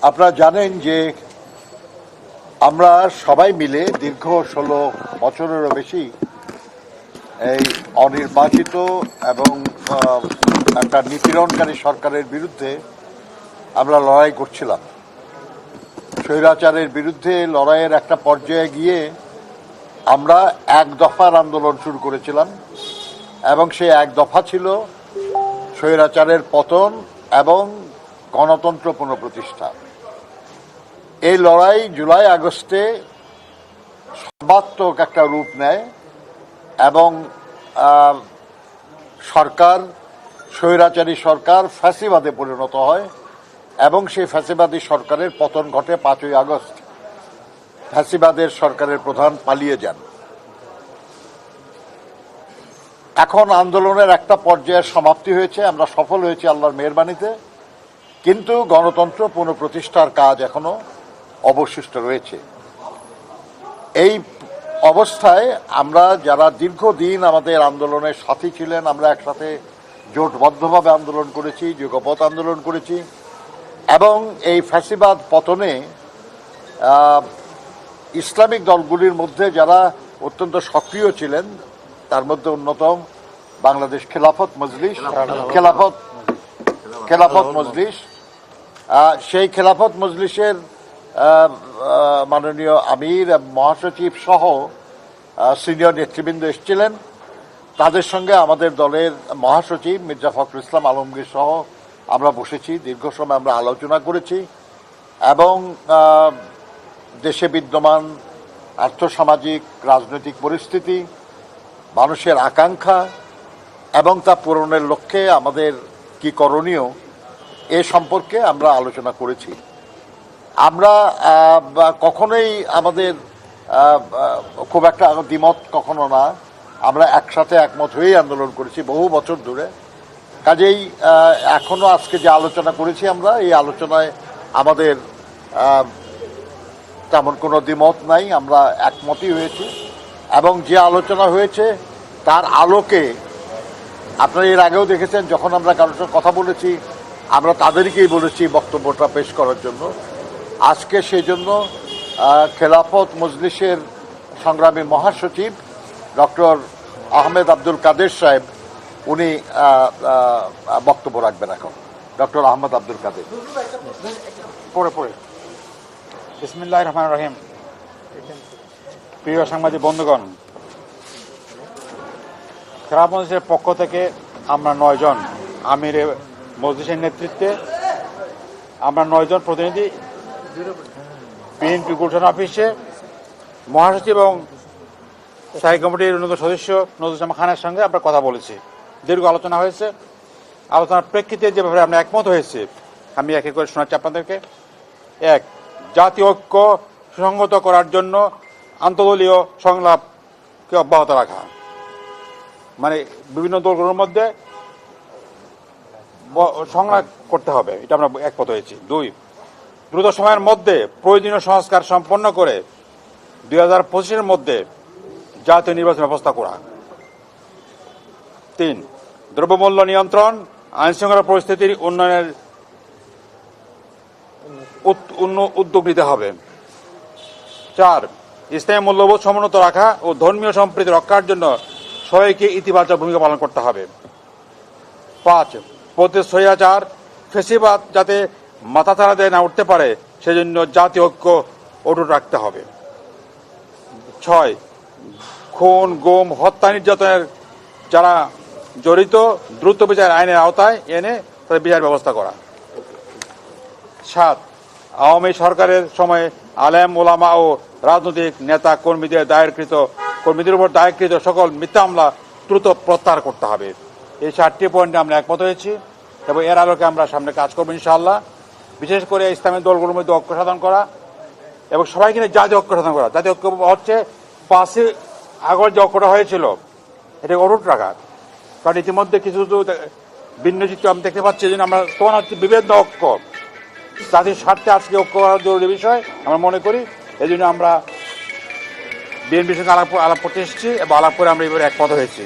আপনারা জানেন যে আমরা সবাই মিলে দীর্ঘ 16 বছরেরও বেশি এই অনির্বাচিত এবং একটা নিপীড়নকারী সরকারের বিরুদ্ধে আমরা লড়াই করছিলাম। স্বৈরাচারের বিরুদ্ধে লড়াইয়ের একটা পর্যায়ে গিয়ে আমরা এক দফার আন্দোলন শুরু করেছিলাম এবং সেই এক দফা ছিল স্বৈরাচারের পতন এবং গণতন্ত্র পুনঃপ্রতিষ্ঠা। এই লড়াই জুলাই আগস্টে সর্বাত্মক একটা রূপ নেয় এবং সরকার, স্বৈরাচারী সরকার ফ্যাসিবাদে পরিণত হয় এবং সেই ফ্যাসিবাদী সরকারের পতন ঘটে 5ই আগস্ট। ফ্যাসিবাদের সরকারের প্রধান পালিয়ে যান। এখন আন্দোলনের একটা পর্যায়ের সমাপ্তি হয়েছে, আমরা সফল হয়েছি আল্লাহর মেহেরবানিতে, কিন্তু গণতন্ত্র পুনঃপ্রতিষ্ঠার কাজ এখনো অবশিষ্ট রয়েছে। এই অবস্থায় আমরা যারা দীর্ঘদিন আমাদের আন্দোলনের সাথী ছিলেন, আমরা একসাথে জোটবদ্ধভাবে আন্দোলন করেছি, যুগপৎ আন্দোলন করেছি এবং এই ফ্যাসিবাদ পতনে ইসলামিক দলগুলির মধ্যে যারা অত্যন্ত সক্রিয় ছিলেন তার মধ্যে অন্যতম বাংলাদেশ খেলাফত মজলিস। সেই খেলাফত মজলিসের মাননীয় আমির মহাসচিব সহ সিনিয়র নেতৃবৃন্দ এসেছিলেন। তাদের সঙ্গে আমাদের দলের মহাসচিব মির্জা ফখরুল ইসলাম আলমগীর সহ আমরা বসেছি, দীর্ঘ সময় আমরা আলোচনা করেছি এবং দেশে বিদ্যমান আর্থসামাজিক রাজনৈতিক পরিস্থিতি, মানুষের আকাঙ্ক্ষা এবং তা পূরণের লক্ষ্যে আমাদের কি করণীয় এ সম্পর্কে আমরা আলোচনা করেছি। আমরা কখনোই আমাদের খুব একটা দ্বিমত কখনো না, আমরা একসাথে একমত হয়েই আন্দোলন করেছি বহু বছর ধরে। কাজেই এখনো আজকে যে আলোচনা করেছি আমরা, এই আলোচনায় আমাদের তেমন কোনো দ্বিমত নাই, আমরা একমতই হয়েছি এবং যে আলোচনা হয়েছে তার আলোকে আপনারা এর আগেও দেখেছেন যখন আমরা কারোর সঙ্গে কথা বলেছি আমরা তাদেরকেই বলেছি বক্তব্যটা পেশ করার জন্য। আজকে সেই জন্য খেলাফত মজলিসের সংগ্রামী মহাসচিব ডক্টর আহমেদ আব্দুল কাদের সাহেব উনি বক্তব্য রাখবেন। এখন ডক্টর আহমেদ আব্দুল কাদের। পরে বিসমিল্লাহির রহমানির রহিম। প্রিয় সাংবাদিক বন্ধুগণ, খেলাফত মজলিসের পক্ষ থেকে আমরা 9 জন আমির মজলিসের নেতৃত্বে আমরা 9 জন প্রতিনিধি বিএনপি গুলশান অফিসে মহাসচিব এবং স্থায়ী কমিটির অন্যতম সদস্য নজরুল খানের সঙ্গে আমরা কথা বলেছি। দীর্ঘ আলোচনা হয়েছে। আলোচনার প্রেক্ষিতে যে ব্যাপারে আমরা একমত হয়েছে আমি একে করে শোনাচ্ছি আপনাদেরকে। 1, জাতীয় ঐক্য সুসংহত করার জন্য আন্তদলীয় সংলাপকে অব্যাহত রাখা, মানে বিভিন্ন দলগুলোর মধ্যে সংলাপ করতে হবে, এটা আমরা একমত হয়েছি। 2, দ্রুত সময়ের মধ্যে প্রয়োজনীয় সংস্কার সম্পন্ন করে 2025-এর মধ্যে জাতীয় নির্বাচন ব্যবস্থা করা। 3, দ্রব্যমূল্য নিয়ন্ত্রণ, আইনশৃঙ্খলা পরিস্থিতির উন্নয়নের উদ্যোগ নিতে হবে। 4, ইসলামী মূল্যবোধ সমুন্নত রাখা ও ধর্মীয় সম্প্রীতি রক্ষার জন্য সবাইকে ইতিবাচক ভূমিকা পালন করতে হবে। 5, স্বৈরাচার ফ্যাসিবাদ যাতে মাথাচাড়া দিয়ে না উঠতে পারে সেজন্য জাতীয় ঐক্য অটুট রাখতে হবে। 6, খুন, গুম, হত্যা, নির্যাতনের যারা জড়িত দ্রুত বিচার আইনের আওতায় এনে তাদের বিচার ব্যবস্থা করা। 7, আওয়ামী সরকারের সময় আলেম, ওলামা ও রাজনৈতিক নেতা কর্মীদের উপর দায়েরকৃত সকল মিথ্যা মামলা দ্রুত প্রত্যাহার করতে হবে। এই 4টি পয়েন্টে আমরা একমত হয়েছি এবং এর আলোকে আমরা সামনে কাজ করবো ইনশাআল্লাহ। বিশেষ করে ইসলামী দলগুলোর মধ্যে ঐক্য সাধন করা এবং সবাইকে নিয়ে জাতীয় ঐক্য সাধন করা। জাতীয় ঐক্য হচ্ছে 5ই আগস্ট যে ঐক্যটা হয়েছিল এটা অটুট রাখা, কারণ ইতিমধ্যে কিছু ভিন্ন চিত্র আমি দেখতে পাচ্ছি। এই জন্য আমরা তখন হচ্ছে বিভেদ ঐক্য, জাতির স্বার্থে আজকে ঐক্য করা জরুরি বিষয় আমরা মনে করি। এই জন্য আমরা বিএনপির সঙ্গে আলাপ করতে এসেছি এবং আলাপ করে আমরা এবারে একমত হয়েছি।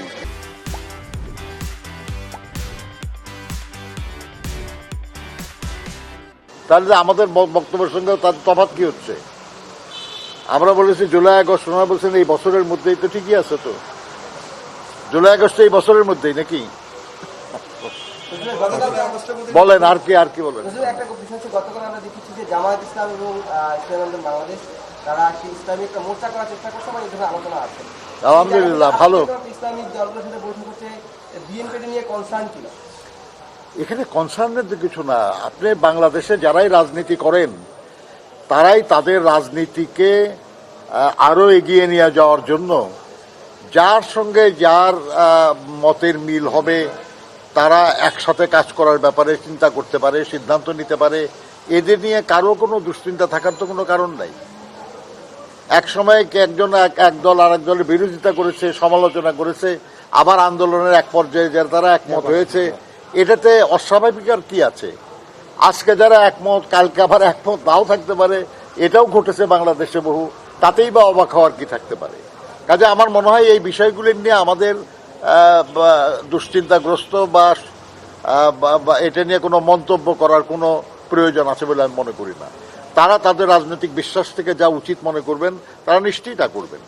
তাহলে আমাদের বক্তব্যের সঙ্গে তার তফাৎ কি হচ্ছে? আমরা বলেছি জুলাই আগস্ট, ওনারা বলছেন এই বছরের মধ্যেই, তো ঠিকই আছে তো, জুলাই আগস্ট এই বছরের মধ্যেই নাকি? বলেন আর কি বলেন। একটা বিষয় হচ্ছে, গতকাল আমরা দেখেছি যে জামায়াত ইসলাম এবং ইসলামী আন্দোলন বাংলাদেশ তারা ইসলামিক একটা মোর্চা করার চেষ্টা করছে, মানে এই ধরনের আলোচনা আছে। আলহামদুলিল্লাহ, ভালো। ইসলামিক দলগুলোর সাথে বৈঠক হচ্ছে, বিএনপি নিয়ে কনসার্ন ছিল। এখানে কনসার্নের তো কিছু না। আপনি বাংলাদেশে যারাই রাজনীতি করেন তারাই তাদের রাজনীতিকে আরো এগিয়ে নিয়ে যাওয়ার জন্য যার সঙ্গে যার মতের মিল হবে তারা একসাথে কাজ করার ব্যাপারে চিন্তা করতে পারে, সিদ্ধান্ত নিতে পারে। এদের নিয়ে কারো কোনো দুশ্চিন্তা থাকার তো কোনো কারণ নাই। এক সময় একজন এক দল আর এক দলের বিরোধিতা করেছে, সমালোচনা করেছে, আবার আন্দোলনের এক পর্যায়ে যারা তারা একমত হয়েছে, এটাতে অস্বাভাবিক আর কি আছে? আজকে যারা একমত কালকে আবার একমত নাও থাকতে পারে, এটাও ঘটেছে বাংলাদেশে বহু, তাতেই বা অবাক হওয়ার কি থাকতে পারে? কাজে আমার মনে হয় এই বিষয়গুলি নিয়ে আমাদের দুশ্চিন্তাগ্রস্ত বা এটা নিয়ে কোনো মন্তব্য করার কোনো প্রয়োজন আছে বলে আমি মনে করি না। তারা তাদের রাজনৈতিক বিশ্বাস থেকে যা উচিত মনে করবেন তারা নিশ্চয়ই তা করবেন।